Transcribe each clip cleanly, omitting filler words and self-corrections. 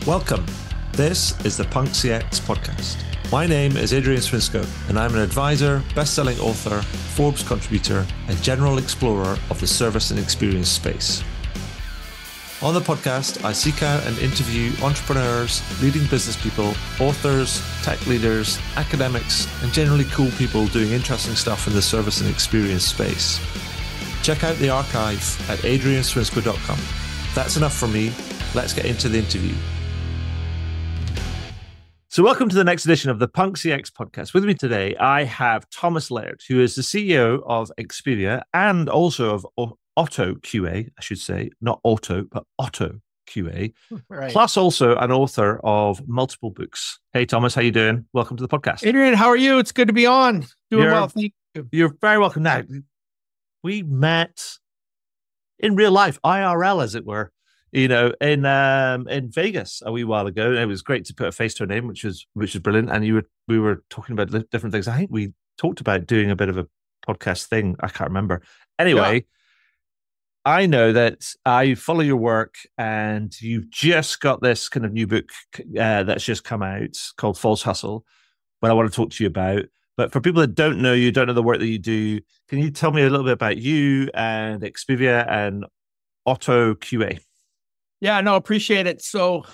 Welcome. This is the Punk CX podcast. My name is Adrian Swinscoe, and I'm an advisor, best-selling author, Forbes contributor, and general explorer of the service and experience space. On the podcast, I seek out and interview entrepreneurs, leading business people, authors, tech leaders, academics, and generally cool people doing interesting stuff in the service and experience space. Check out the archive at adrianswinscoe.com. That's enough from me. Let's get into the interview. So welcome to the next edition of the Punk CX podcast. With me today, I have Thomas Laird, who is the CEO of Expivia and also of OttoQA, I should say, not Auto, but OttoQA, right. Plus also an author of multiple books. Hey, Thomas, how you doing? Welcome to the podcast. Adrian, how are you? It's good to be on. Doing well, thank you. You're very welcome. Now, we met in real life, IRL, as it were, you know, in Vegas a wee while ago. It was great to put a face to a name, which was brilliant. And we were talking about different things. I think we talked about doing a bit of a podcast thing. I can't remember. Anyway. Yeah. I know that I follow your work, and you've just got this kind of new book that's just come out called False Hustle, what I want to talk to you about. But for people that don't know you, don't know the work that you do, can you tell me a little bit about you and Expivia and OttoQA? Yeah, no, appreciate it. So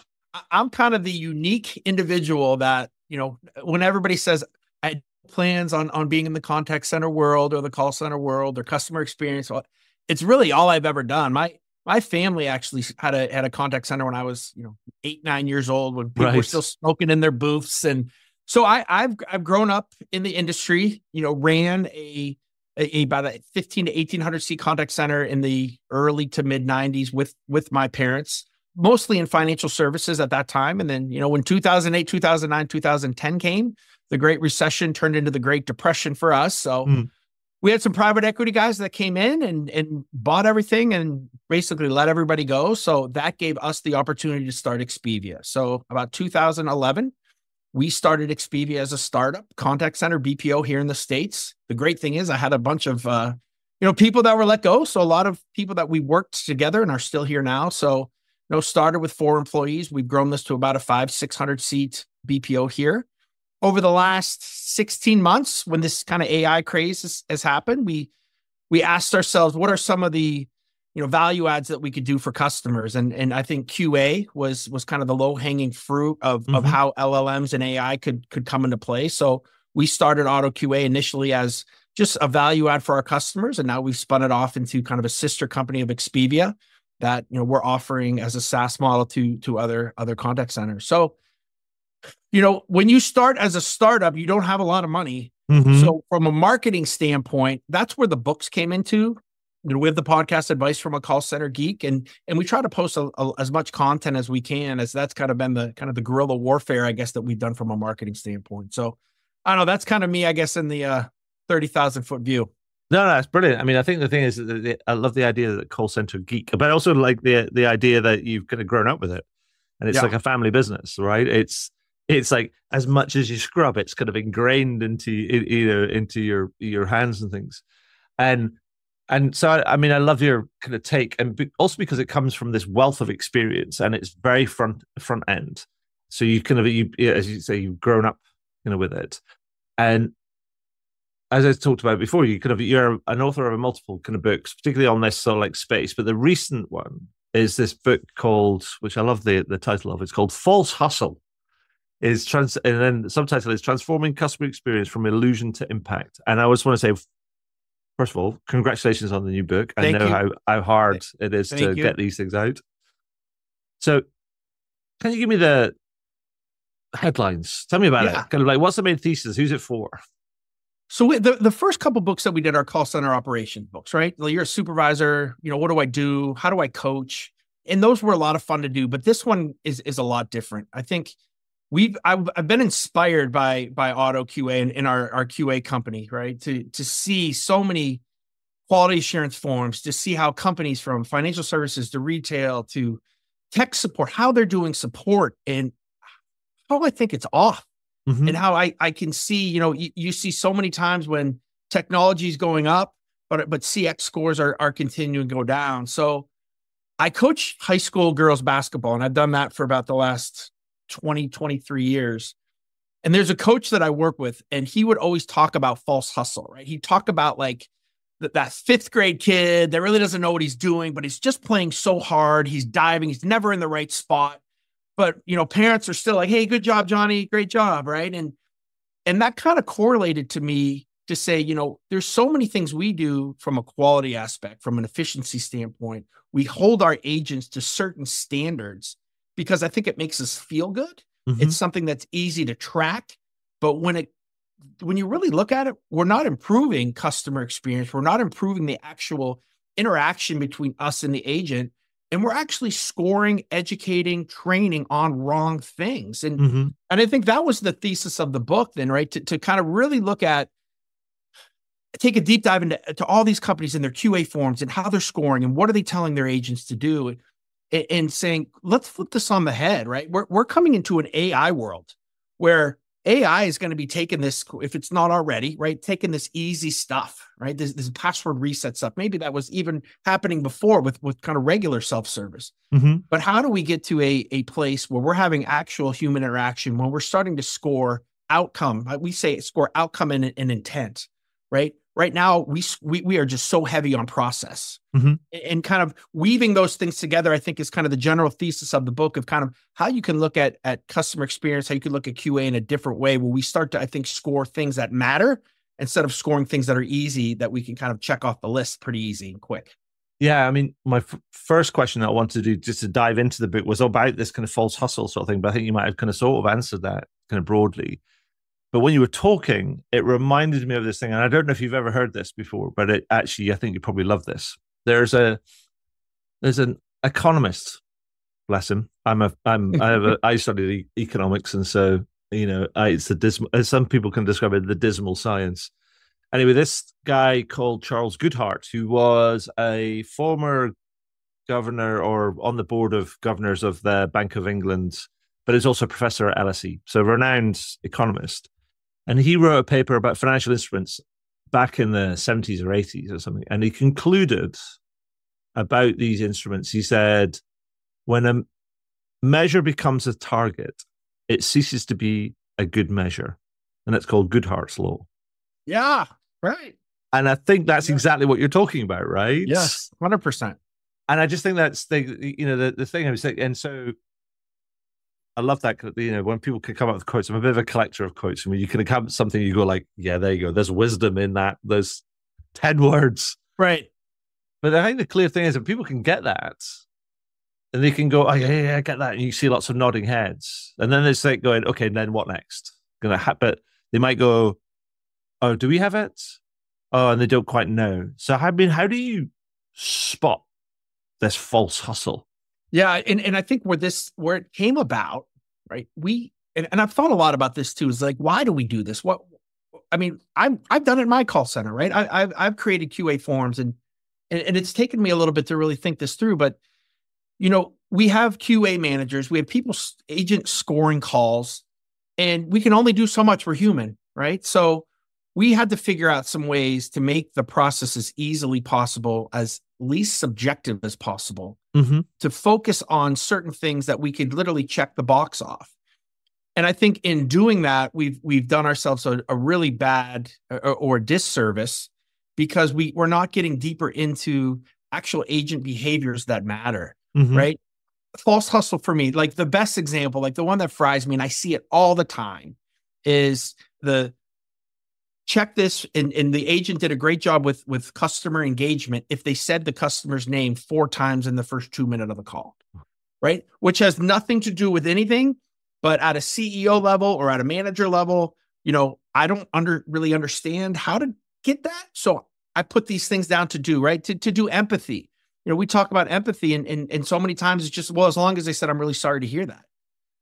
I'm kind of the unique individual that, you know, when everybody says I had plans on being in the contact center world or the call center world or customer experience, it's really all I've ever done. My family actually had a contact center when I was, 8, 9 years old, when people were still smoking in their booths. And so I've grown up in the industry, ran about a 15 to 1800 seat contact center in the early to mid 90s with my parents, mostly in financial services at that time. And then, when 2008, 2009, 2010 came, the Great Recession turned into the Great Depression for us. So we had some private equity guys that came in and bought everything and basically let everybody go. So that gave us the opportunity to start Expivia. So about 2011, we started Expivia as a startup contact center BPO here in the States. The great thing is I had a bunch of, people that were let go. So a lot of people that we worked together and are still here now. So, started with 4 employees. We've grown this to about a 500-600 seat BPO here. Over the last 16 months, when this kind of AI craze has happened, we asked ourselves, what are some of the value adds that we could do for customers? And I think QA was kind of the low hanging fruit of how LLMs and AI could come into play. So we started OttoQA initially as just a value add for our customers, and now we've spun it off into kind of a sister company of Expivia that we're offering as a SaaS model to other contact centers. So when you start as a startup, you don't have a lot of money. So from a marketing standpoint, that's where the books came into. We have the podcast Advice from a Call Center Geek, and we try to post as much content as we can, as that's kind of been the guerrilla warfare, I guess, that we've done from a marketing standpoint. So I don't know, that's kind of me, I guess, in the 30,000 foot view. No, that's brilliant. I mean, I think the thing is that I love the idea that Call Center Geek, but also like the idea that you've kind of grown up with it, and it's like a family business, right? It's like as much as you scrub, it's kind of ingrained into your hands and things, and so I mean I love your kind of take, and also because it comes from this wealth of experience and it's very front end. So you kind of as you say, you've grown up with it, and as I talked about before, you're an author of multiple kind of books, particularly on this sort of like space. But the recent one is this book called, which I love the title of. It's called False Hustle. And then the subtitle is Transforming Customer Experience from Illusion to Impact. And I just want to say, first of all, congratulations on the new book. I know how hard it is to get these things out. So can you give me the headlines? Tell me about it. Kind of like, what's the main thesis? Who's it for? So the first couple books that we did are call center operations books, right? Well, you're a supervisor, what do I do? How do I coach? And those were a lot of fun to do. But this one is a lot different. I think I've been inspired by OttoQA and our QA company, right? To see so many quality assurance forums, to see how companies from financial services to retail to tech support, how they're doing support and how I think it's off. And how I can see, you see so many times when technology is going up, but CX scores are continuing to go down. So I coach high school girls basketball, and I've done that for about the last 20, 23 years. And there's a coach that I work with, and he would always talk about false hustle, right? He'd talk about like that fifth grade kid that really doesn't know what he's doing, but he's just playing so hard. He's diving. He's never in the right spot. But, parents are still like, hey, good job, Johnny. Great job, right? And that kind of correlated to me to say, there's so many things we do from a quality aspect, from an efficiency standpoint. We hold our agents to certain standards because I think it makes us feel good. Mm-hmm. It's something that's easy to track. But when you really look at it, we're not improving customer experience. We're not improving the actual interaction between us and the agent. And we're actually scoring, educating, training on wrong things. And I think that was the thesis of the book then, right? To kind of really take a deep dive into all these companies and their QA forms and how they're scoring and what are they telling their agents to do, and saying, let's flip this on the head, right? We're coming into an AI world where AI is going to be taking this, if it's not already, right, taking this easy stuff, right? This password reset stuff. Maybe that was even happening before with kind of regular self-service. But how do we get to a place where we're having actual human interaction, when we're starting to score outcome? We say score outcome and intent, right? Right now, we are just so heavy on process, and kind of weaving those things together, I think, is kind of the general thesis of the book of kind of how you can look at customer experience, how you can look at QA in a different way, where we start to, I think, score things that matter instead of scoring things that are easy, that we can kind of check off the list pretty easy and quick. Yeah, I mean, my first question that I wanted to do, just to dive into the book, was about this kind of false hustle sort of thing, but I think you might have kind of sort of answered that kind of broadly. But when you were talking, it reminded me of this thing, and I don't know if you've ever heard this before, but I think you probably love this. There's an economist, bless him. I studied economics, and so it's the dismal. Some people can describe it the dismal science. Anyway, this guy called Charles Goodhart, who was a former governor or on the board of governors of the Bank of England, but is also a professor at LSE, so renowned economist. And he wrote a paper about financial instruments back in the 70s or 80s or something. And he concluded about these instruments. He said, when a measure becomes a target, it ceases to be a good measure. And it's called Goodhart's law. Yeah, right. And I think that's exactly what you're talking about, right? Yes, 100%. And I just think that's the thing I was saying. And so I love that, when people can come up with quotes. I'm a bit of a collector of quotes. I mean, you can come up with something, you go like, yeah, there you go. There's wisdom in that. There's 10 words. Right. But I think the clear thing is that people can get that. And they can go, oh, yeah, I get that. And you see lots of nodding heads. And then it's like going, okay, then what next? But they might go, oh, do we have it? Oh, and they don't quite know. So, how do you spot this false hustle? Yeah, and I think where it came about, right? And I've thought a lot about this too. Is like, why do we do this? I've done it in my call center, right? I've created QA forms, and it's taken me a little bit to really think this through. But we have QA managers, we have agents scoring calls, and we can only do so much. We're human, right? So we had to figure out some ways to make the process as easily possible, as least subjective as possible, to focus on certain things that we could literally check the box off. And I think in doing that, we've done ourselves a really bad or disservice, because we're not getting deeper into actual agent behaviors that matter, right? False hustle for me, like the best example, like the one that fries me, and I see it all the time, is the check this, and the agent did a great job with customer engagement if they said the customer's name 4 times in the first 2 minutes of the call, right? Which has nothing to do with anything, but at a CEO level or at a manager level, I don't really understand how to get that. So I put these things down to do, right? To do empathy. We talk about empathy, and so many times it's just, well, as long as they said, I'm really sorry to hear that.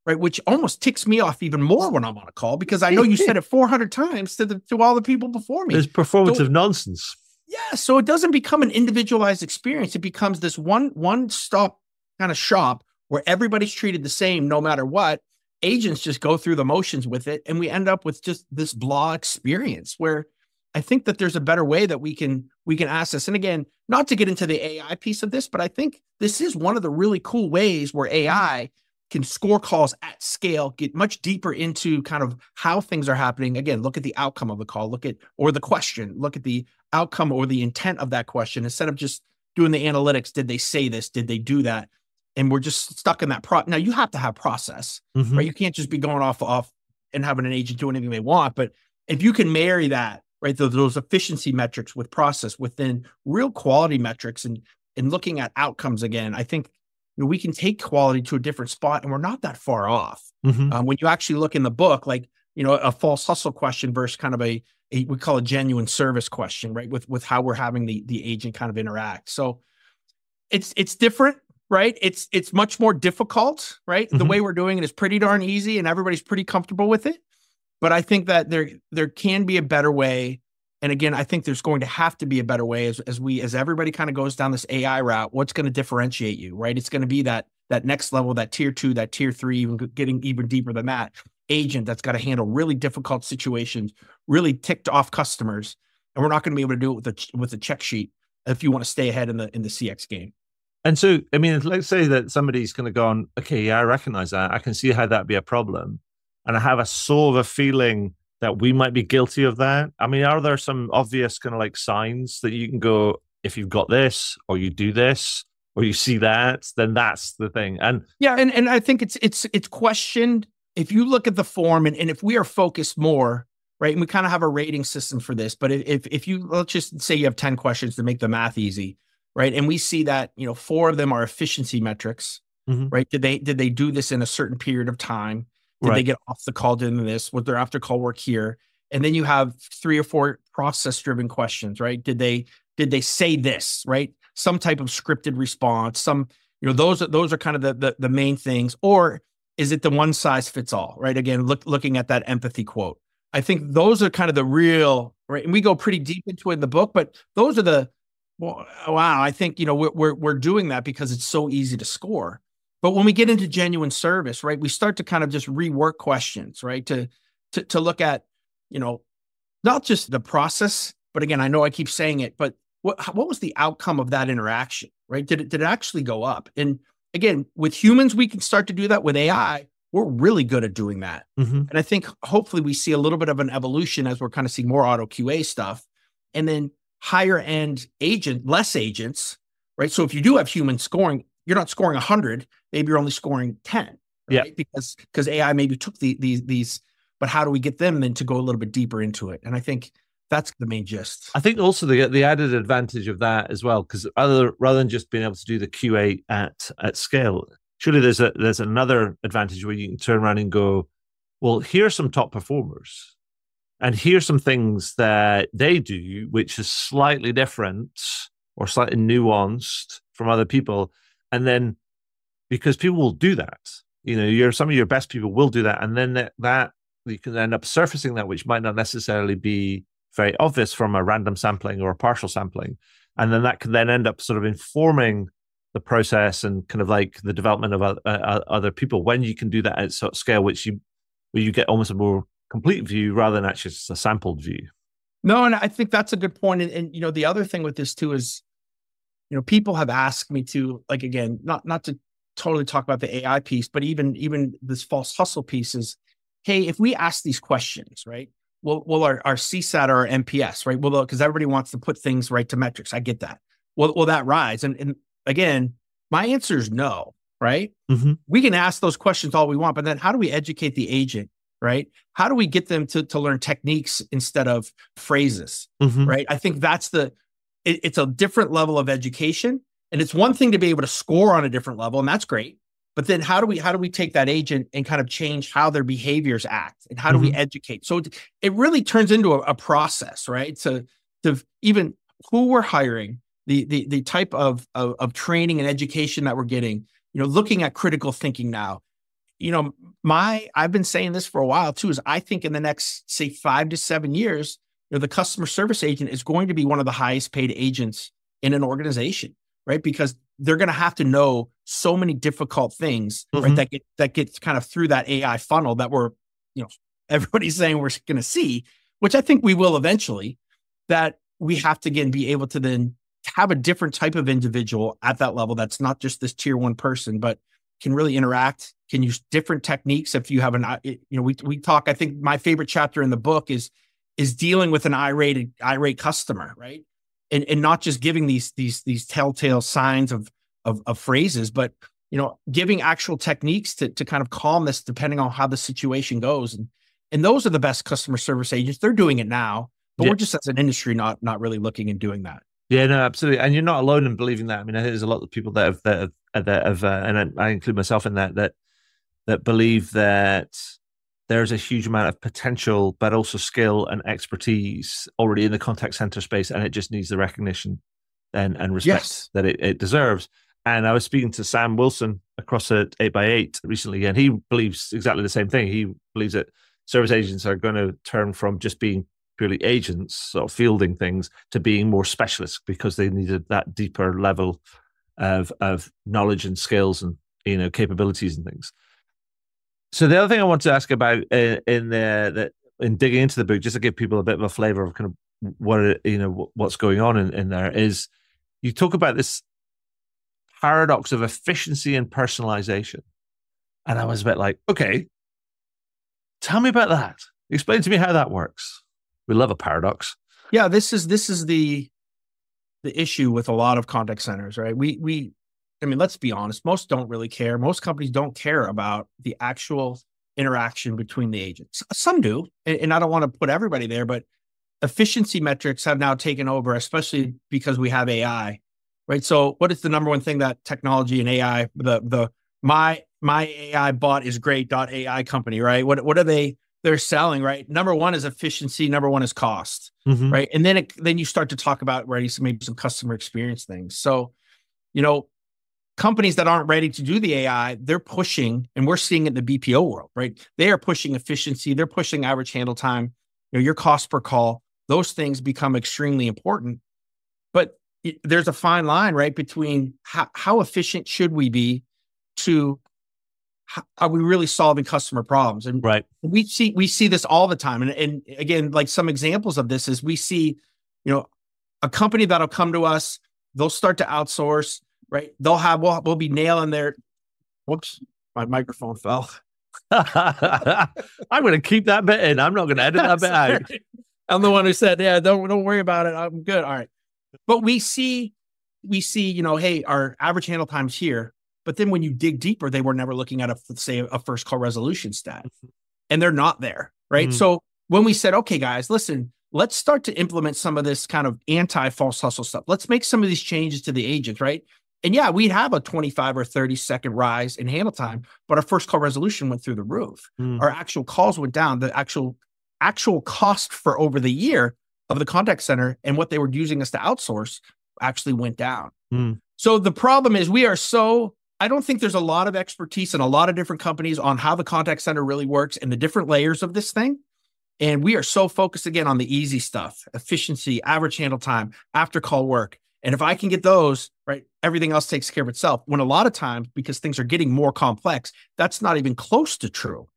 Right, which almost ticks me off even more when I'm on a call, because I know you said it 400 times to all the people before me. It's performative nonsense. Yeah, so it doesn't become an individualized experience. It becomes this one-stop kind of shop where everybody's treated the same no matter what. Agents just go through the motions with it, and we end up with just this blah experience where I think that there's a better way that we can ask this. And again, not to get into the AI piece of this, but I think this is one of the really cool ways where AI can score calls at scale, get much deeper into kind of how things are happening. Again, look at the outcome of the call, or the question, look at the outcome or the intent of that question, instead of just doing the analytics. Did they say this? Did they do that? And we're just stuck in that now you have to have process, right? You can't just be going off and having an agent do anything they want. But if you can marry that, right, those efficiency metrics with process, within real quality metrics, and looking at outcomes again, I think we can take quality to a different spot, and we're not that far off. When you actually look in the book, like, a false hustle question versus kind of we call a genuine service question, right? With how we're having the agent kind of interact. So it's different, right? It's much more difficult, right? The way we're doing it is pretty darn easy and everybody's pretty comfortable with it. But I think that there can be a better way. And again, I think there's going to have to be a better way as everybody kind of goes down this AI route. What's going to differentiate you, right? It's going to be that next level, that tier 2, that tier 3, even getting even deeper than that, agent that's got to handle really difficult situations, really ticked off customers. And we're not going to be able to do it with a check sheet if you want to stay ahead in the CX game. And so, I mean, let's say that somebody's going to go on, okay, yeah, I recognize that. I can see how that'd be a problem. And I have a sort of a feeling that we might be guilty of that. I mean, are there some obvious kind of like signs that you can go, if you've got this, or you do this, or you see that, then that's the thing. And yeah, and I think it's questioned. If you look at the form, and if we are focused more, right, and we kind of have a rating system for this, but if you, let's just say you have 10 questions to make the math easy, right? And we see that, 4 of them are efficiency metrics, right? Did they do this in a certain period of time? Did they get off the call doing this? Was their after call work here? And then you have 3 or 4 process driven questions, right? Did they say this, right? Some type of scripted response, those are kind of the main things. Or is it the one size fits all, right? Again, looking at that empathy quote. I think those are kind of the real, right? And we go pretty deep into it in the book, but those are wow. I think, we're doing that because it's so easy to score. But when we get into genuine service, right, we start to kind of just rework questions, right? To look at, not just the process, but again, I know I keep saying it, but what was the outcome of that interaction, right? Did it actually go up? And again, with humans, we can start to do that. With AI, we're really good at doing that. And I think hopefully we see a little bit of an evolution as we're kind of seeing more OttoQA stuff, and then higher end less agents, right? So if you do have human scoring, you're not scoring 100, maybe you're only scoring 10, right? Because AI maybe took these, but how do we get them then to go a little bit deeper into it? And I think that's the main gist. I think also the added advantage of that as well, because rather than just being able to do the QA at scale, surely there's another advantage where you can turn around and go, well, here's some top performers, and here's some things that they do, which is slightly different or slightly nuanced from other people. And then, because people will do that, some of your best people will do that. And then that you can end up surfacing that, which might not necessarily be very obvious from a random sampling or a partial sampling. And then that can then end up sort of informing the process and kind of like the development of other people when you can do that at sort of scale, where you get almost a more complete view rather than actually just a sampled view. No, and I think that's a good point. And the other thing with this too is, people have asked me to, like, again, not to totally talk about the AI piece, but even this false hustle piece is, hey, if we ask these questions, right? Will our CSAT or our NPS, right? Well, because everybody wants to put things right to metrics. I get that. Will that rise? And again, my answer is no, right? We can ask those questions all we want, but then how do we educate the agent, right? How do we get them to learn techniques instead of phrases, right? I think that's it's a different level of education, and it's one thing to be able to score on a different level, and that's great. But then how do we take that agent and kind of change how their behaviors act, and how do we educate? So it really turns into a process, right? To even who we're hiring, the type of training and education that we're getting, looking at critical thinking now. I've been saying this for a while too, is I think in the next, say, 5 to 7 years, the customer service agent is going to be one of the highest paid agents in an organization, right? Because they're going to have to know so many difficult things, right? That gets kind of through that AI funnel that everybody's saying we're going to see, which I think we will eventually. that we have to, again, be able to then have a different type of individual at that level that's not just this tier one person, but can really interact, can use different techniques. If you have we talk, I think my favorite chapter in the book is dealing with an irate customer, right? And not just giving these telltale signs of phrases, but giving actual techniques to kind of calm this depending on how the situation goes. And those are the best customer service agents. They're doing it now, but we're just as an industry not really looking and doing that. Yeah, no, absolutely. And you're not alone in believing that. I mean, I think there's a lot of people that have and I include myself in that believe that there's a huge amount of potential, but also skill and expertise already in the contact center space, and it just needs the recognition and respect that it deserves. And I was speaking to Sam Wilson across at 8x8 recently, and he believes exactly the same thing. He believes that service agents are going to turn from just being purely agents, sort of fielding things, to being more specialists because they needed that deeper level of knowledge and skills and capabilities and things. So the other thing I want to ask about in digging into the book, just to give people a bit of a flavor of kind of what's going on in there, is you talk about this paradox of efficiency and personalization. And I was a bit like, okay, tell me about that. Explain to me how that works. We love a paradox. Yeah, this is the issue with a lot of contact centers, right? I mean, let's be honest, most don't really care. Most companies don't care about the actual interaction between the agents. Some do, and I don't want to put everybody there, but efficiency metrics have now taken over, especially because we have AI, right? So what is the number one thing that technology and AI, my AI bot is great.ai company, right? What are they're selling, right? Number one is efficiency. Number one is cost, right? And then you start to talk about maybe some customer experience things. So, companies that aren't ready to do the AI, they're pushing, and we're seeing it in the BPO world, right? They are pushing efficiency. They're pushing average handle time, your cost per call. Those things become extremely important. But there's a fine line, right, between how efficient should we be to are we really solving customer problems? And right. we see this all the time. And again, like some examples of this is we see, a company that'll come to us, they'll start to outsource, right? We'll be nailing their, whoops, my microphone fell. I'm going to keep that bit in. I'm not going to edit that bit out. I'm the one who said, yeah, don't worry about it. I'm good. All right. But we see, hey, our average handle time's here. But then when you dig deeper, they were never looking at a first call resolution stat, and they're not there, right? So when we said, okay, guys, listen, let's start to implement some of this kind of anti-false hustle stuff. Let's make some of these changes to the agents, right? And yeah, we'd have a 25 or 30-second rise in handle time, but our first call resolution went through the roof. Our actual calls went down. The actual cost for over the year of the contact center and what they were using us to outsource actually went down. So the problem is I don't think there's a lot of expertise in a lot of different companies on how the contact center really works and the different layers of this thing. And we are so focused again on the easy stuff, efficiency, average handle time, after call work. And if I can get those, right, everything else takes care of itself. When a lot of times, because things are getting more complex, that's not even close to true.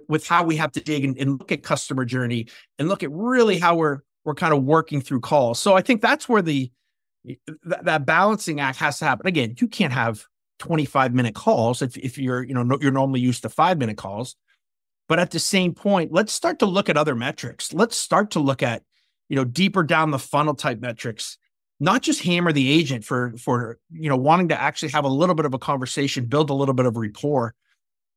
With how we have to dig and look at customer journey and look at really how we're kind of working through calls. So I think that's where that balancing act has to happen. Again, you can't have 25-minute calls if you're normally used to 5-minute calls. But at the same point, let's start to look at other metrics. Let's start to look at, deeper down the funnel type metrics, not just hammer the agent for wanting to actually have a little bit of a conversation, build a little bit of rapport.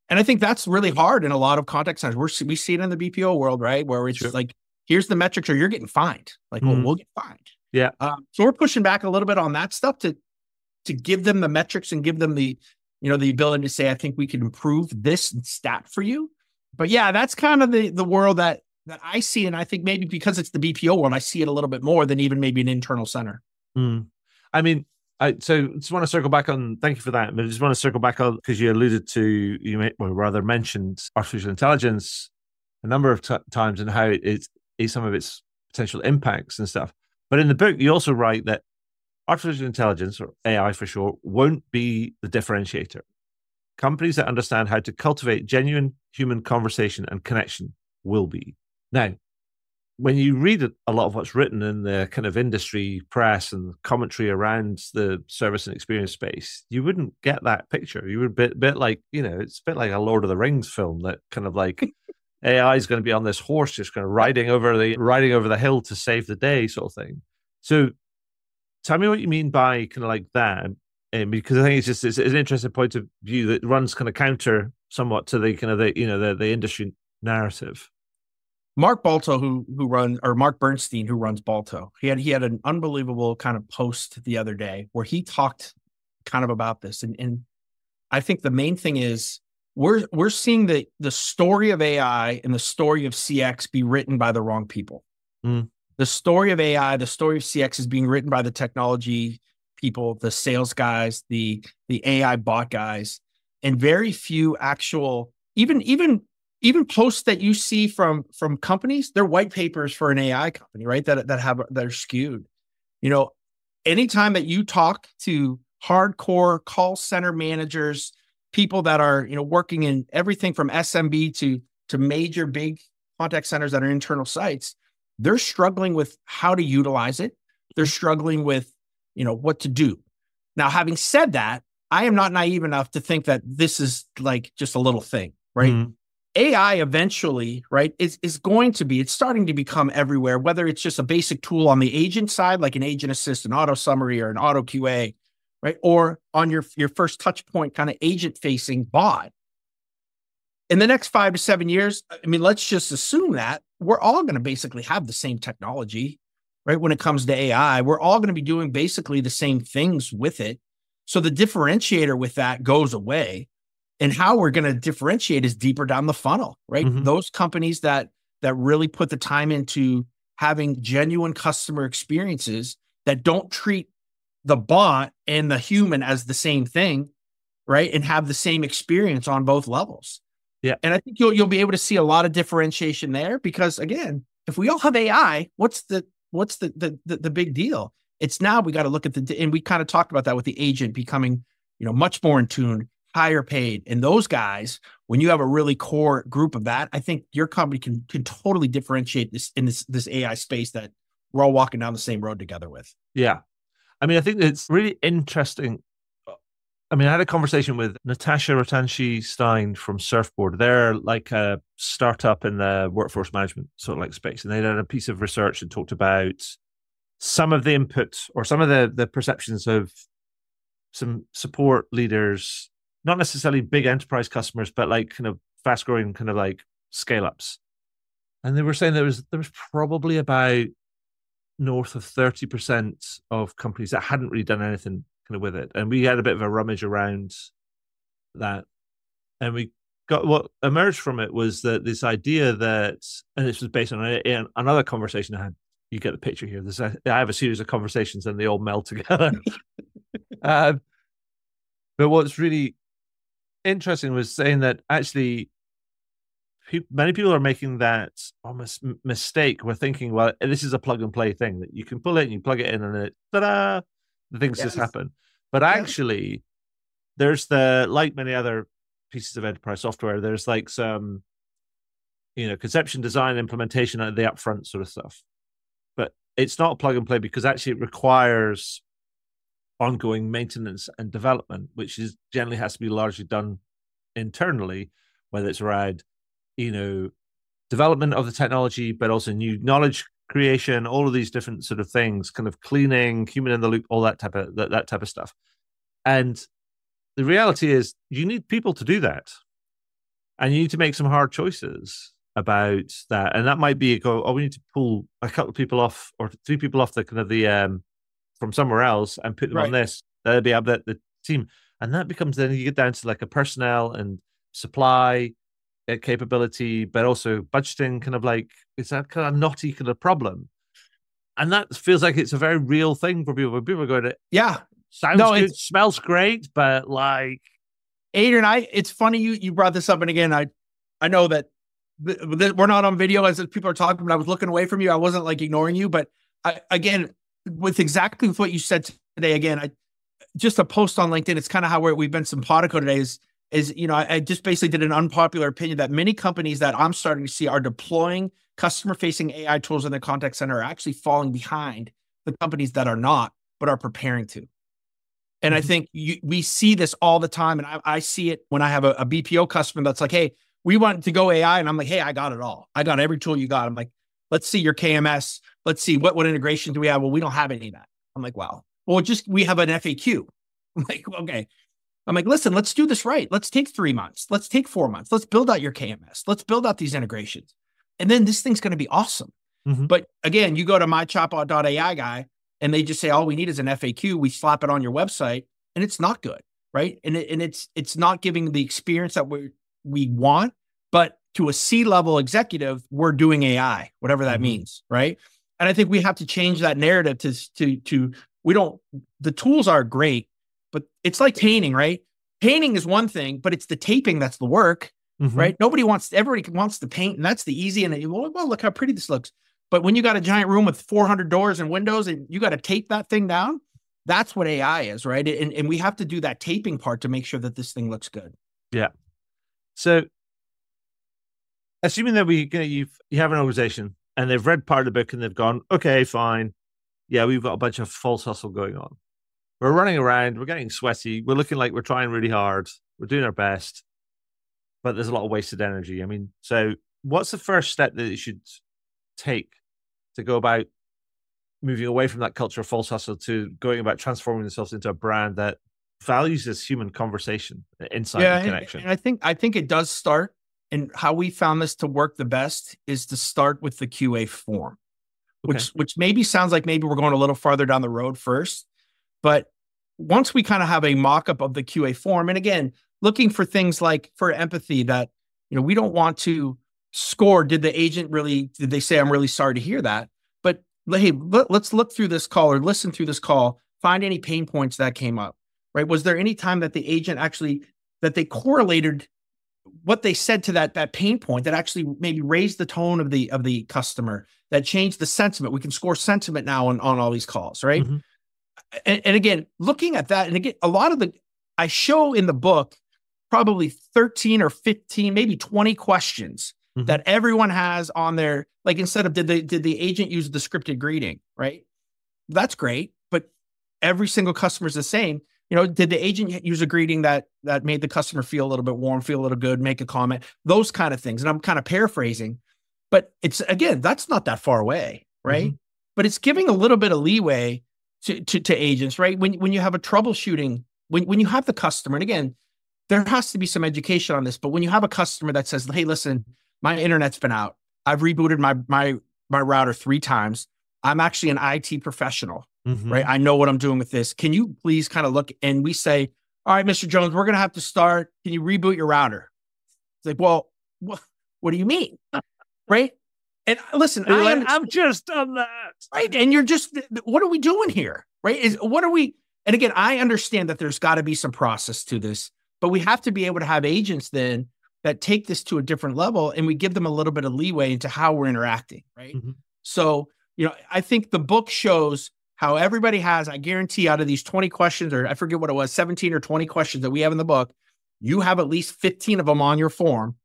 And I think that's really hard in a lot of contact centers. We see it in the BPO world, right? Where it's just like, here's the metrics or you're getting fined. Like, well, we'll get fined. Yeah. So we're pushing back a little bit on that stuff to give them the metrics and give them the ability to say, I think we can improve this stat for you. But yeah, that's kind of the world that I see. And I think maybe because it's the BPO world, I see it a little bit more than even maybe an internal center. I mean, so just want to circle back on, thank you for that. But I just want to circle back on, because you alluded to, mentioned artificial intelligence a number of times and how it's some of its potential impacts and stuff. But in the book, you also write that artificial intelligence, or AI for short, won't be the differentiator. Companies that understand how to cultivate genuine human conversation and connection will be. Now, when you read a lot of what's written in the kind of industry press and commentary around the service and experience space, you wouldn't get that picture. You would bit like, it's a bit like a Lord of the Rings film that kind of like AI is going to be on this horse, just kind of riding over the hill to save the day, sort of thing. So, tell me what you mean by kind of like that, because I think it's an interesting point of view that runs kind of counter somewhat to the kind of the industry narrative. Mark Bernstein, who runs Balto, he had an unbelievable kind of post the other day where he talked kind of about this. And I think the main thing is we're seeing the story of AI and the story of CX be written by the wrong people. Mm. The story of AI, the story of CX is being written by the technology people, the sales guys, the AI bot guys, and very few actual, even posts that you see from companies, they're white papers for an AI company, right? That are skewed. Anytime that you talk to hardcore call center managers, people that are, working in everything from SMB to major big contact centers that are internal sites, they're struggling with how to utilize it. They're struggling with, what to do. Now, having said that, I am not naive enough to think that this is like just a little thing, right? Mm-hmm. AI eventually, right, is going to be, it's starting to become everywhere, whether it's just a basic tool on the agent side, like an agent assist, an auto summary, or an OttoQA, right? Or on your first touch point kind of agent facing bot. In the next 5 to 7 years, I mean, let's just assume that we're all going to basically have the same technology, right? When it comes to AI, we're all going to be doing basically the same things with it. So the differentiator with that goes away. And how we're going to differentiate is deeper down the funnel, right? Mm-hmm. Those companies that really put the time into having genuine customer experiences that don't treat the bot and the human as the same thing, right? And have the same experience on both levels. Yeah. And I think you'll be able to see a lot of differentiation there because, again, if we all have AI, what's the big deal? It's now we got to look at and we kind of talked about that with the agent becoming, much more in tune, higher paid. And those guys, when you have a really core group of that, I think your company can totally differentiate this in this AI space that we're all walking down the same road together with. Yeah. I mean, I think it's really interesting. I mean, I had a conversation with Natasha Ratanshi-Stein from Surfboard. They're like a startup in the workforce management sort of like space. And they did a piece of research and talked about some of the input or some of the perceptions of some support leaders, not necessarily big enterprise customers, but like kind of fast growing kind of like scale ups. And they were saying there was probably about north of 30% of companies that hadn't really done anything kind of with it. And we had a bit of a rummage around that. And we got what emerged from it was that this idea that, and this was based on another conversation I had. You get the picture here. I have a series of conversations and they all meld together. But what's really interesting was saying that actually many people are making that almost mistake. We're thinking, well, this is a plug and play thing that you can pull it and you plug it in and it, ta-da, the things just happen. But actually, there's like many other pieces of enterprise software, there's like some, conception, design, implementation at the upfront sort of stuff. But it's not a plug and play because actually it requires ongoing maintenance and development, which generally has to be largely done internally, whether it's around, development of the technology, but also new knowledge creation, all of these different sort of things, kind of cleaning, human in the loop, all that type of stuff. And the reality is you need people to do that. And you need to make some hard choices about that. And that might be we need to pull a couple of people off or 3 people off the kind of the from somewhere else and put them on this. That'll be able the team. And that becomes, then you get down to like a personnel and supply capability, but also budgeting kind of like, it's that kind of knotty kind of problem. And that feels like it's a very real thing for people. Where people are going to, sounds good, smells great, but like. Adrian, it's funny you brought this up. And again, I know that we're not on video as people are talking, but I was looking away from you. I wasn't like ignoring you, but again, with exactly what you said today, again, just a post on LinkedIn, it's kind of how we've been simpatico today is, I just basically did an unpopular opinion that many companies that I'm starting to see are deploying customer facing AI tools in the contact center are actually falling behind the companies that are not, but are preparing to. And I think we see this all the time. And I see it when I have a BPO customer that's like, hey, we want to go AI. And I'm like, hey, I got it all. I got every tool you got. I'm like, let's see your KMS. Let's see what integration do we have? Well, we don't have any of that. I'm like, wow. Well, we have an FAQ. I'm like, okay. I'm like, listen, let's do this right. Let's take 3 months. Let's take 4 months. Let's build out your KMS. Let's build out these integrations. And then this thing's going to be awesome. But again, you go to mychatbot.ai guy and they just say, all we need is an FAQ. We slap it on your website and it's not good. Right. And it's not giving the experience that we want, but to a C-level executive, we're doing AI, whatever that means. Right. And I think we have to change that narrative the tools are great, but it's like painting, right? Painting is one thing, but it's the taping that's the work, right? Everybody wants to paint, and that's the easy. And well, look how pretty this looks. But when you got a giant room with 400 doors and windows, and you got to tape that thing down, that's what AI is, right? And we have to do that taping part to make sure that this thing looks good. Yeah. So, assuming that you have an organization and they've read part of the book and they've gone, okay, fine. Yeah, we've got a bunch of false hustle going on. We're running around. We're getting sweaty. We're looking like we're trying really hard. We're doing our best, but there's a lot of wasted energy. I mean, so what's the first step that you should take to go about moving away from that culture of false hustle to going about transforming themselves into a brand that values this human conversation, insight, and connection? And I think it does start, and how we found this to work the best is to start with the QA form. Which maybe sounds like maybe we're going a little farther down the road first. But once we kind of have a mock-up of the QA form, and again, looking for things like for empathy that, we don't want to score, did they say, I'm really sorry to hear that? But hey, let's look through this call or listen through this call, find any pain points that came up, right? Was there any time that the agent that they correlated what they said to that pain point that actually maybe raised the tone of the customer, that changed the sentiment? We can score sentiment now on all these calls, right? And again, looking at that, and again, I show in the book probably 13 or 15, maybe 20 questions that everyone has on their, like, instead of did the agent use the scripted greeting, right? That's great, but every single customer is the same. Did the agent use a greeting that made the customer feel a little bit warm, feel a little good, make a comment, those kind of things? And I'm kind of paraphrasing, but that's not that far away, right? But it's giving a little bit of leeway to agents, right? When you have a troubleshooting, when you have the customer, and again, there has to be some education on this, but when you have a customer that says, hey, listen, my internet's been out. I've rebooted my router 3 times. I'm actually an IT professional. Right. I know what I'm doing with this. Can you please kind of look? And we say, all right, Mr. Jones, we're going to have to start. Can you reboot your router? It's like, well, what do you mean? Right. And listen, I've just done that. Right. And you're just, what are we doing here? Right. And again, I understand that there's got to be some process to this, but we have to be able to have agents then that take this to a different level, and we give them a little bit of leeway into how we're interacting. Right. So, I think the book shows how everybody has, I guarantee, out of these 20 questions, or I forget what it was, 17 or 20 questions that we have in the book, you have at least 15 of them on your form.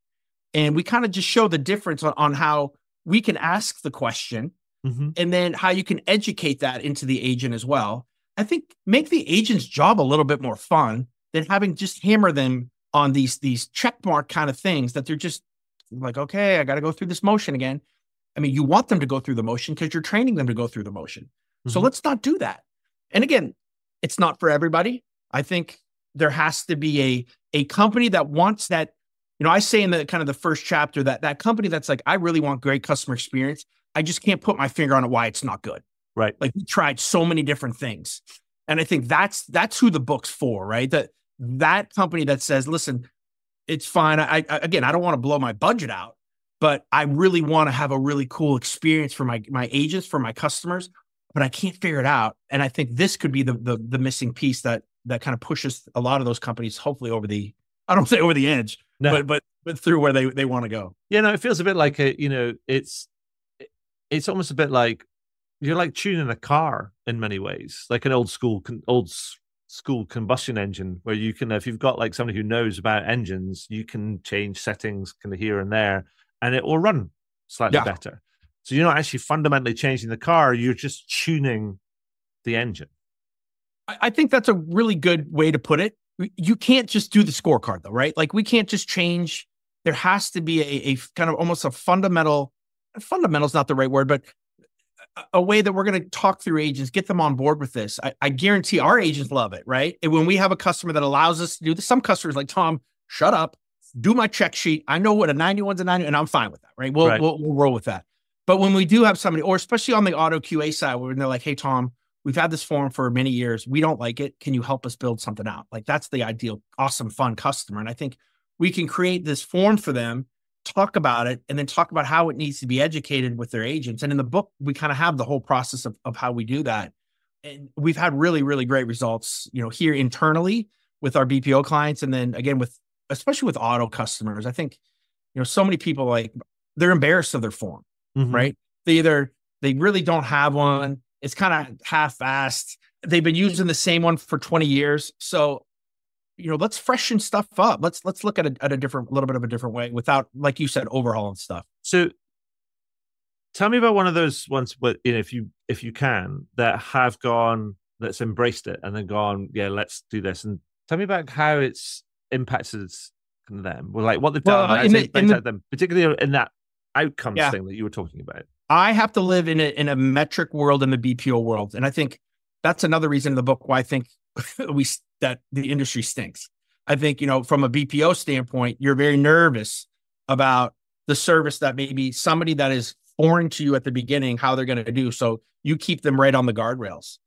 And we kind of just show the difference on how we can ask the question and then how you can educate that into the agent as well. I think make the agent's job a little bit more fun than having just hammer them on these checkmark kind of things that they're just like, okay, I got to go through this motion again. I mean, you want them to go through the motion because you're training them to go through the motion. So let's not do that. And again, it's not for everybody. I think there has to be a company that wants that. I say in the kind of the first chapter that company that's like, I really want great customer experience. I just can't put my finger on it why it's not good. Right. Like, we tried so many different things. And I think that's who the book's for, right? That company that says, listen, it's fine. I don't want to blow my budget out, but I really want to have a really cool experience for my agents, for my customers, but I can't figure it out. And I think this could be the missing piece that kind of pushes a lot of those companies hopefully over the, I don't say over the edge, no, but through where they want to go. Yeah, no, it feels a bit like it's almost a bit like you're like tuning a car in many ways, like an old school combustion engine, where you can, if you've got like somebody who knows about engines, you can change settings kind of here and there, and it will run slightly better. So you're not actually fundamentally changing the car, you're just tuning the engine. I think that's a really good way to put it. You can't just do the scorecard though, right? Like we can't just change. There has to be a kind of almost a fundamental is not the right word, but a way that we're going to talk through agents, get them on board with this. I guarantee our agents love it, right? And when we have a customer that allows us to do this, some customers like, Tom, shut up, do my check sheet. I know what a 91's a 90, and I'm fine with that, right? We'll roll with that. But when we do have somebody, or especially on the OttoQA side, where they're like, hey, Tom, we've had this form for many years. We don't like it. Can you help us build something out? Like that's the ideal, awesome, fun customer. And I think we can create this form for them, talk about it, and then talk about how it needs to be educated with their agents. And in the book, we kind of have the whole process of how we do that. And we've had really, really great results, here internally with our BPO clients. And then again, especially with auto customers, I think, so many people they're embarrassed of their form, right? They really don't have one. It's kind of half-assed. They've been using the same one for 20 years. So, let's freshen stuff up. Let's look at a little bit of a different way without, like you said, overhauling stuff. So tell me about one of those ones, if you can, that have gone, that's embraced it and then gone, yeah, let's do this. And tell me about how it's impacted them. Well, like what they've done, them, particularly in that outcomes thing that you were talking about. I have to live in a metric world, in the BPO world. And I think that's another reason in the book why I think that the industry stinks. I think, from a BPO standpoint, you're very nervous about the service that maybe somebody that is foreign to you at the beginning, how they're going to do. So you keep them right on the guardrails.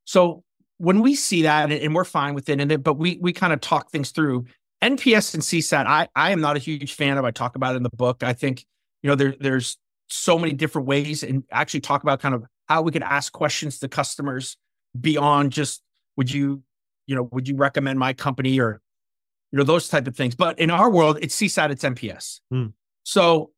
So when we see that, and we're fine with it, but we kind of talk things through. NPS and CSAT, I am not a huge fan of. I talk about it in the book. I think, there's so many different ways, and actually talk about kind of how we could ask questions to customers beyond just, would you recommend my company, or, those type of things. But in our world, it's CSAT, it's NPS. So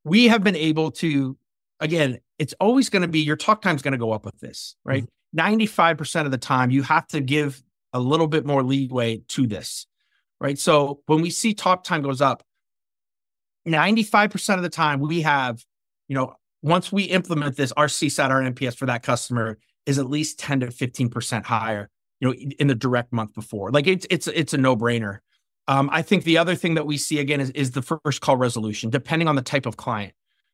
we have been able to, again, it's always going to be, your talk time is going to go up with this, right? 95% of the time, you have to give a little bit more leeway to this, right? So when we see talk time goes up, 95% of the time we have, once we implement this, our CSAT, our NPS for that customer is at least 10 to 15% higher, in the direct month before. Like it's a no-brainer. I think the other thing that we see again is the first call resolution, depending on the type of client,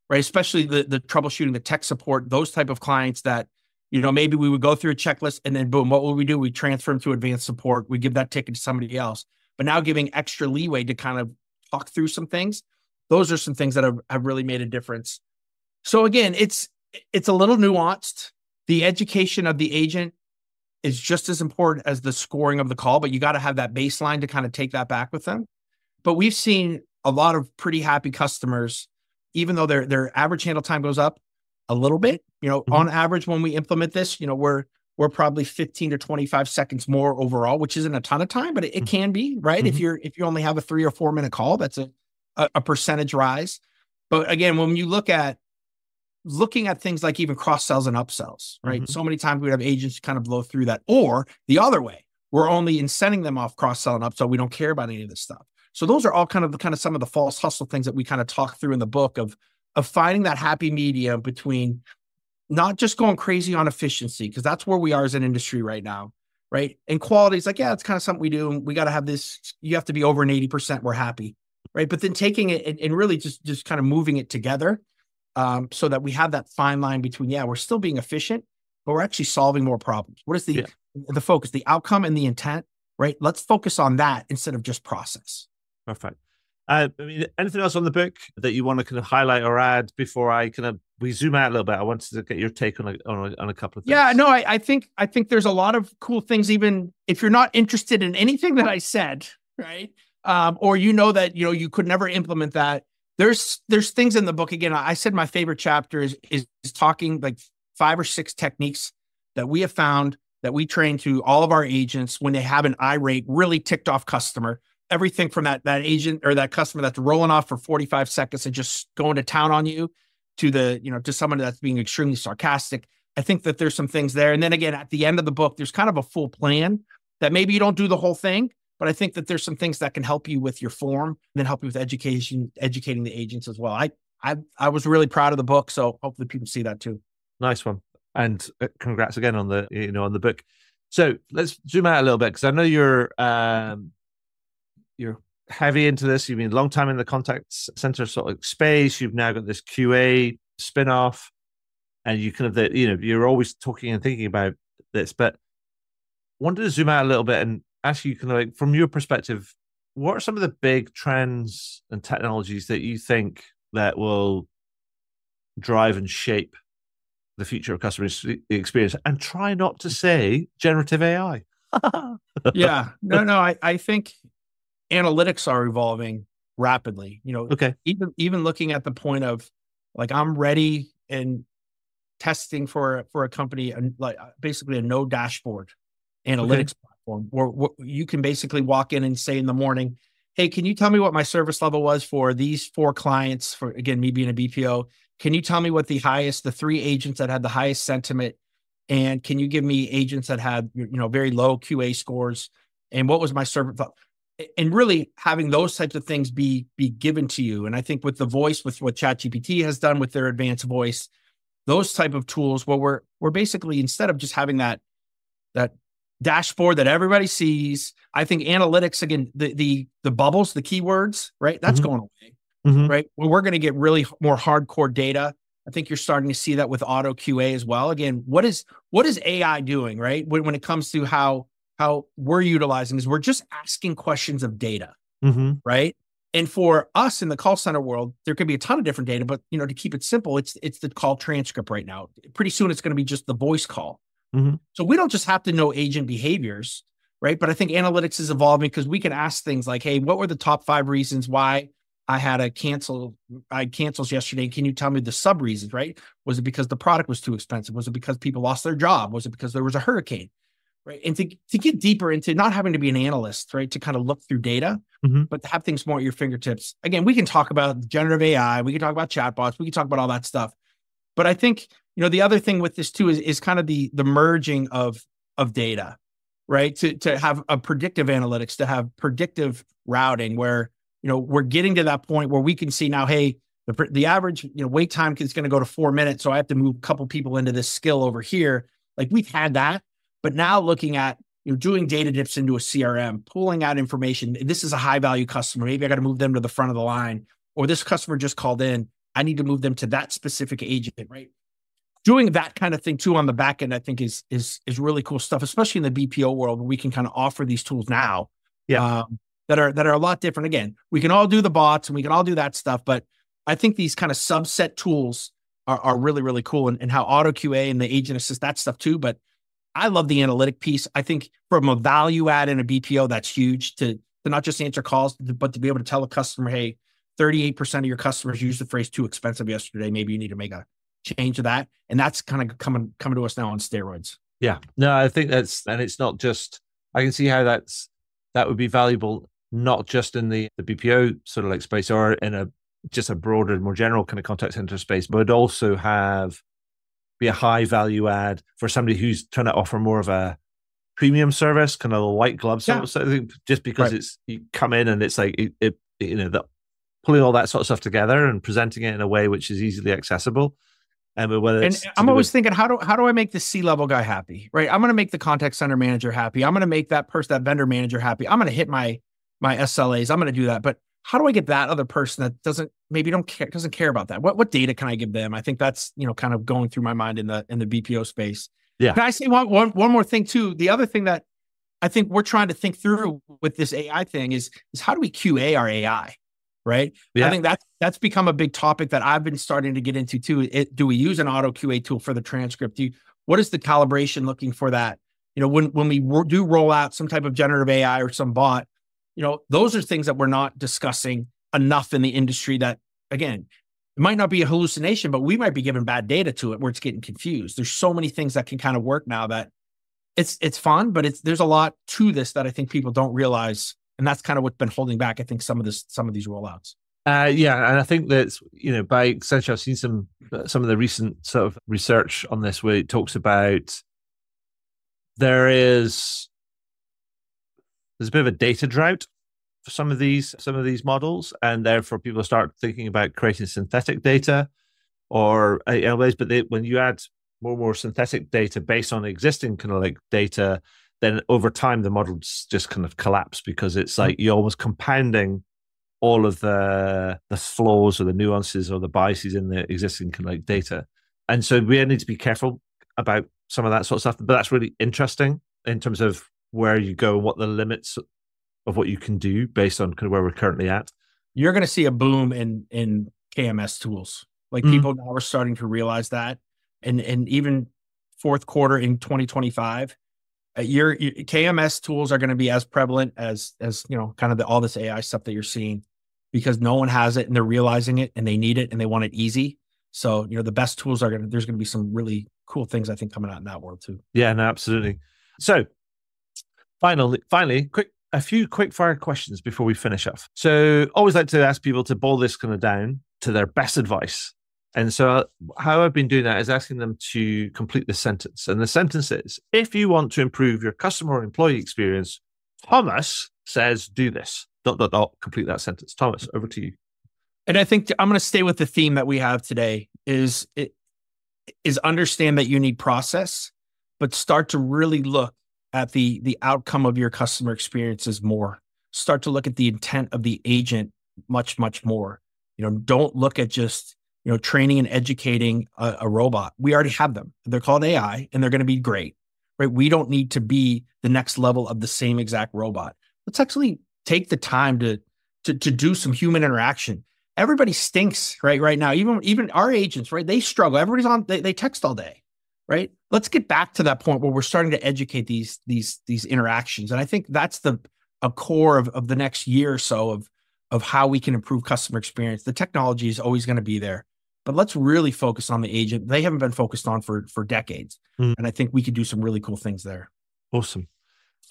right? Especially the troubleshooting, the tech support, those type of clients that, maybe we would go through a checklist and then boom, what would we do? We transfer them to advanced support. We give that ticket to somebody else, but now giving extra leeway to kind of talk through some things. Those are some things that have really made a difference. So again, it's a little nuanced. The education of the agent is just as important as the scoring of the call, but you got to have that baseline to kind of take that back with them. But we've seen a lot of pretty happy customers, even though their average handle time goes up a little bit. On average, when we implement this, we're probably 15 to 25 seconds more overall, which isn't a ton of time, but it can be, right? If you only have a 3 or 4 minute call, that's a percentage rise. But again, when you looking at things like even cross sells and upsells, right? So many times we have agents kind of blow through that, or the other way, we're only incenting them off cross sell and upsell. We don't care about any of this stuff. So those are all kind of some of the false hustle things that we kind of talk through in the book of finding that happy medium between not just going crazy on efficiency, because that's where we are as an industry right now, right? And quality is like, yeah, it's kind of something we do. And we got to have this, you have to be over an 80%, we're happy, right? But then taking it and really just kind of moving it together, so that we have that fine line between, we're still being efficient, but we're actually solving more problems. What is the focus, the outcome and the intent, right? Let's focus on that instead of just process. Perfect. Anything else on the book that you want to kind of highlight or add before we zoom out a little bit? I wanted to get your take on a couple of things. Yeah, no, I think there's a lot of cool things, even if you're not interested in anything that I said, right? Or that, you could never implement that. There's things in the book. Again, I said my favorite chapter is talking like 5 or 6 techniques that we have found that we train to all of our agents when they have an irate, really ticked off customer. Everything from that agent or that customer that's rolling off for 45 seconds and just going to town on you, to to someone that's being extremely sarcastic. I think that there's some things there. And then again, at the end of the book, there's kind of a full plan that maybe you don't do the whole thing, but I think that there's some things that can help you with your form and then help you with educating the agents as well. I was really proud of the book. So hopefully people see that too. Nice one. And congrats again on the, on the book. So let's zoom out a little bit, because I know you're heavy into this. You've been a long time in the contact center sort of space. You've now got this QA spin-off, and you kind of, you're always talking and thinking about this. But wanted to zoom out a little bit and ask you, kind of like, from your perspective, what are some of the big trends and technologies that you think that will drive and shape the future of customer experience? And try not to say generative AI. Yeah, no, I think analytics are evolving rapidly. Okay. Even looking at the point of, like, I'm ready and testing for a company, and like basically a no dashboard analytics platform where you can basically walk in and say in the morning, hey, can you tell me what my service level was for these 4 clients? For, again, me being a BPO, can you tell me what the 3 agents that had the highest sentiment? And can you give me agents that had, very low QA scores? And what was my service level? And really having those types of things be given to you. And I think with the voice, with what ChatGPT has done with their advanced voice, those type of tools where we're basically, instead of just having that dashboard that everybody sees, I think analytics, again, the bubbles, the keywords, right? That's going away, right? Well, we're going to get really more hardcore data. I think you're starting to see that with OttoQA as well. Again, what is AI doing, right? When it comes to how we're utilizing is, we're just asking questions of data, right? And for us in the call center world, there could be a ton of different data, but to keep it simple, it's the call transcript right now. Pretty soon it's going to be just the voice call. So we don't just have to know agent behaviors, right? But I think analytics is evolving, because we can ask things like, hey, what were the top 5 reasons why I had cancels yesterday? Can you tell me the sub reasons, right? Was it because the product was too expensive? Was it because people lost their job? Was it because there was a hurricane? Right. And to get deeper into not having to be an analyst, right, to kind of look through data, but to have things more at your fingertips. Again, we can talk about generative AI, we can talk about chatbots, we can talk about all that stuff. But I think, the other thing with this too is kind of the merging of data, right? To have a predictive analytics, to have predictive routing, where, we're getting to that point where we can see now, hey, the average, wait time is going to go to 4 minutes. So I have to move a couple people into this skill over here. Like, we've had that. But now looking at, doing data dips into a CRM, pulling out information. This is a high value customer. Maybe I got to move them to the front of the line, or this customer just called in. I need to move them to that specific agent, right? Doing that kind of thing too on the back end, I think is really cool stuff, especially in the BPO world, where we can kind of offer these tools now, that are a lot different. Again, we can all do the bots and we can all do that stuff, but I think these kind of subset tools are really, really cool, and how OttoQA and the agent assist, that stuff too. But I love the analytic piece. I think from a value add in a BPO, that's huge, to not just answer calls, but to be able to tell a customer, hey, 38% of your customers used the phrase too expensive yesterday. Maybe you need to make a change to that. And that's kind of coming to us now on steroids. Yeah. No, I think and it's not just, I can see how that would be valuable, not just in the BPO sort of like space, or in just a broader, more general kind of contact center space, but also be a high value add for somebody who's trying to offer more of a premium service, kind of a white glove service. I think just because it's, you come in and it's like pulling all that sort of stuff together and presenting it in a way which is easily accessible. And I'm always thinking, how do I make the C-level guy happy, right? I'm going to make the contact center manager happy. I'm going to make that vendor manager happy. I'm going to hit my SLAs. I'm going to do that. But how do I get that other person that doesn't care about that? What data can I give them? I think that's, kind of going through my mind in the BPO space. Yeah. Can I say one more thing too? The other thing that I think we're trying to think through with this AI thing is how do we QA our AI? Right. Yeah. I think that's become a big topic that I've been starting to get into too. Do we use an OttoQA tool for the transcript? What is the calibration looking for that? When we do roll out some type of generative AI or some bot, those are things that we're not discussing enough in the industry, that, again, it might not be a hallucination, but we might be giving bad data to it where it's getting confused. There's so many things that can kind of work now that it's fun, but there's a lot to this that I think people don't realize. And that's kind of what's been holding back, I think, some of these rollouts. Yeah. And I think that, by Accenture, I've seen some of the recent sort of research on this, where it talks about there's a bit of a data drought for some of these models, and therefore people start thinking about creating synthetic data or ways. But when you add more and more synthetic data based on existing kind of like data, then over time the models just kind of collapse, because it's like you're almost compounding all of the flaws or the nuances or the biases in the existing kind of like data. And so we need to be careful about some of that sort of stuff. But that's really interesting in terms of where you go and what the limits of what you can do based on kind of where we're currently at. You're going to see a boom in KMS tools. Like people now are starting to realize that. And even fourth quarter in 2025, your KMS tools are going to be as prevalent as kind of all this AI stuff that you're seeing, because no one has it and they're realizing it and they need it and they want it easy. So, the best tools there's going to be some really cool things, I think, coming out in that world too. Yeah, no, absolutely. So finally, a few quick fire questions before we finish off. So always like to ask people to boil this kind of down to their best advice. And so how I've been doing that is asking them to complete the sentence. And the sentence is, if you want to improve your customer or employee experience, Thomas says do this. ... Complete that sentence. Thomas, over to you. And I think I'm going to stay with the theme that we have today is understand that you need process, but start to really look at the outcome of your customer experiences more. Start to look at the intent of the agent much, much more. Don't look at just, training and educating a robot. We already have them. They're called AI and they're going to be great, right? We don't need to be the next level of the same exact robot. Let's actually take the time to do some human interaction. Everybody stinks right now. Even our agents, right? They struggle. Everybody's they text all day, right? Let's get back to that point where we're starting to educate these interactions. And I think that's a core of the next year or so of how we can improve customer experience. The technology is always going to be there, but let's really focus on the agent. They haven't been focused on for decades. And I think we could do some really cool things there. Awesome.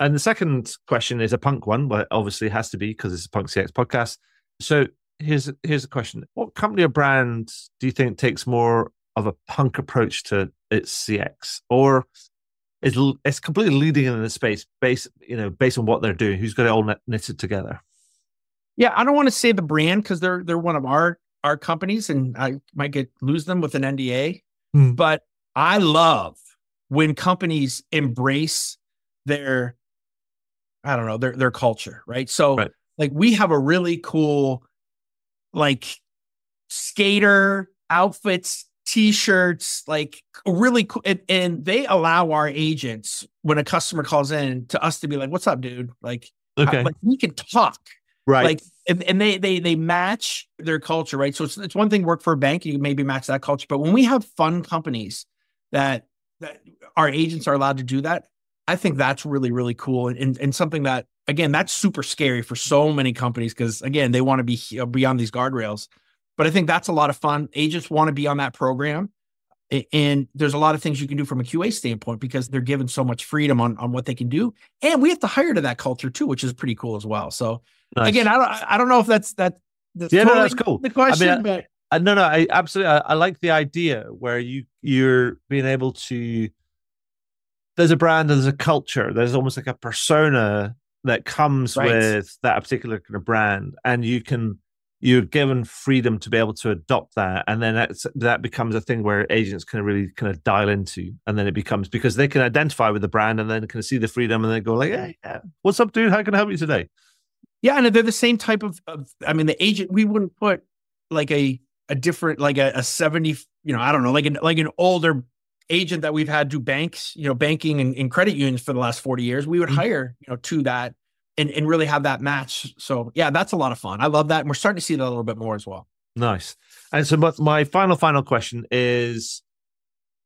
And the second question is a punk one, but obviously it has to be because it's a Punk CX podcast. So here's a question. What company or brand do you think takes more of a punk approach to its CX, or it's completely leading in the space based on what they're doing? Who's got it all knitted together? Yeah, I don't want to say the brand because they're one of our companies and I might lose them with an NDA. But I love when companies embrace their culture, right? So like we have a really cool like skater outfits, t-shirts, like really cool. And they allow our agents, when a customer calls in, to us to be like, what's up, dude? Like, okay, like we can talk. Right. Like, and they match their culture, right? So it's one thing work for a bank, you maybe match that culture. But when we have fun companies that our agents are allowed to do that, I think that's really, really cool. And something that, again, that's super scary for so many companies because, again, they want to be beyond these guardrails. But I think that's a lot of fun. Agents want to be on that program. And there's a lot of things you can do from a QA standpoint because they're given so much freedom on what they can do. And we have to hire to that culture too, which is pretty cool as well. So nice. Again, I don't know if that's yeah, totally no, that's cool. The question, I mean, but I absolutely, I like the idea where you're being able to, there's a brand, there's a culture, there's almost like a persona that comes with that particular kind of brand, and you're given freedom to be able to adopt that, and then that becomes a thing where agents can really kind of dial into, and then it becomes, because they can identify with the brand and then can see the freedom and then go like, hey, yeah, what's up, dude? How can I help you today? Yeah, and they're the same type of I mean, the agent, we wouldn't put like a different, like a 70, I don't know, like an older agent that we've had do banks, banking and credit unions for the last 40 years. We would hire, to that and really have that match. So yeah, that's a lot of fun. I love that. And we're starting to see that a little bit more as well. Nice. And so my final question is,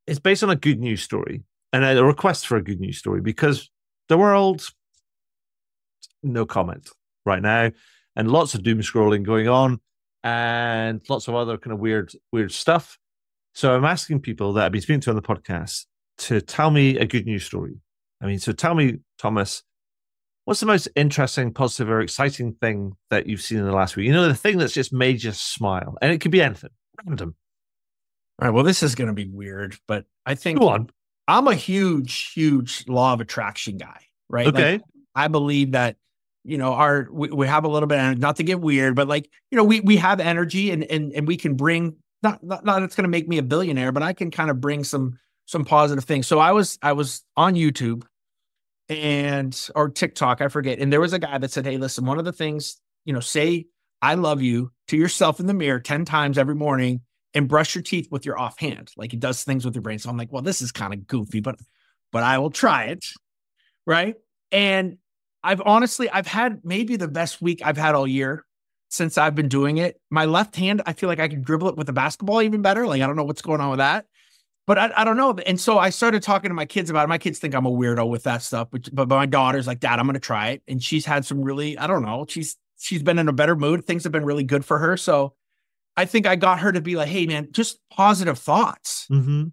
it's based on a good news story and a request for a good news story, because the world, no comment right now, and lots of doom scrolling going on and lots of other kind of weird stuff. So I'm asking people that I've been speaking to on the podcast to tell me a good news story. I mean, so tell me, Thomas, what's the most interesting, positive, or exciting thing that you've seen in the last week? The thing that's just made you smile. And it could be anything, random. All right, well, this is going to be weird, but I think Go on. I'm a huge law of attraction guy, right? Okay. Like, I believe that we have a little bit, not to get weird, but like, we have energy and we can bring, not it's going to make me a billionaire, but I can kind of bring some positive things. So I was on YouTube or TikTok, I forget. And there was a guy that said, hey, listen, one of the things, say I love you to yourself in the mirror 10 times every morning and brush your teeth with your offhand. Like, it does things with your brain. So I'm like, well, this is kind of goofy, but I will try it. Right. And I've had maybe the best week I've had all year since I've been doing it. My left hand, I feel like I can dribble it with a basketball even better. Like, I don't know what's going on with that, but I don't know. And so I started talking to my kids about it. My kids think I'm a weirdo with that stuff, but my daughter's like, Dad, I'm going to try it. And she's had some really, I don't know, she's been in a better mood. Things have been really good for her. So I think I got her to be like, hey man, just positive thoughts,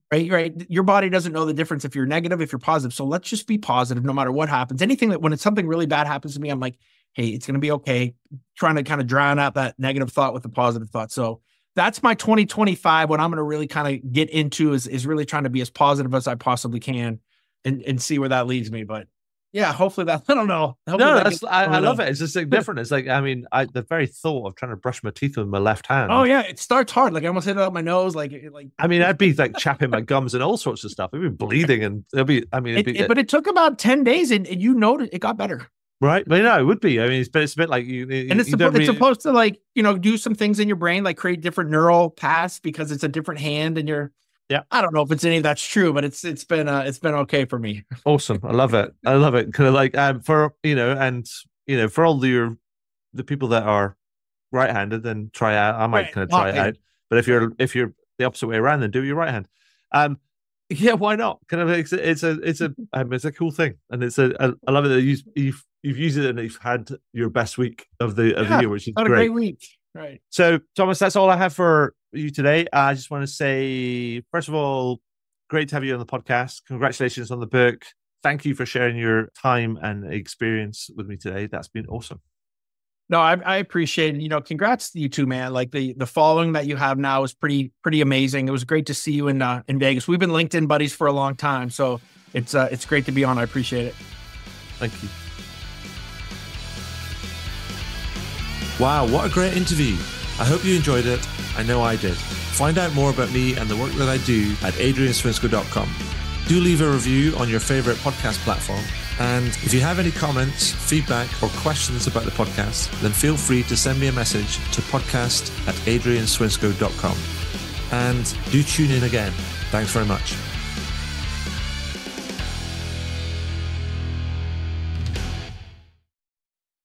right? Your body doesn't know the difference if you're negative, if you're positive. So let's just be positive no matter what happens. When it's something really bad happens to me, I'm like, hey, it's going to be okay. Trying to kind of drown out that negative thought with the positive thought. So that's my 2025. What I'm going to really kind of get into is really trying to be as positive as I possibly can and see where that leads me. But yeah, hopefully that, I don't know. I love it. It's just like different. It's like, the very thought of trying to brush my teeth with my left hand. Oh yeah. It starts hard. Like, I almost hit it out my nose. I'd be like chapping my gums and all sorts of stuff. It'd be bleeding and but it took about 10 days and you noticed it got better. Right. Well, no, it would be. I mean, it's a bit like it's supposed to like, do some things in your brain, like create different neural paths because it's a different hand and you're, yeah. I don't know if any of that's true, but it's been okay for me. Awesome. I love it. Kind of like, for all the people that are right-handed, then try out, I might kind of try it out. But if you're the opposite way around, then do your right hand. Yeah, why not? Kind of, it's a cool thing. And I love it that you've used it and you've had your best week of the year, which is great. A great week. Right. So, Thomas, that's all I have for you today. I just want to say, first of all, great to have you on the podcast. Congratulations on the book. Thank you for sharing your time and experience with me today. That's been awesome. No, I appreciate it. Congrats to you too, man. Like the following that you have now is pretty amazing. It was great to see you in Vegas. We've been LinkedIn buddies for a long time, so it's great to be on. I appreciate it. Thank you. Wow, what a great interview. I hope you enjoyed it. I know I did. Find out more about me and the work that I do at adrianswinscoe.com. Do leave a review on your favorite podcast platform. And if you have any comments, feedback, or questions about the podcast, then feel free to send me a message to podcast@adrianswinscoe.com. And do tune in again. Thanks very much.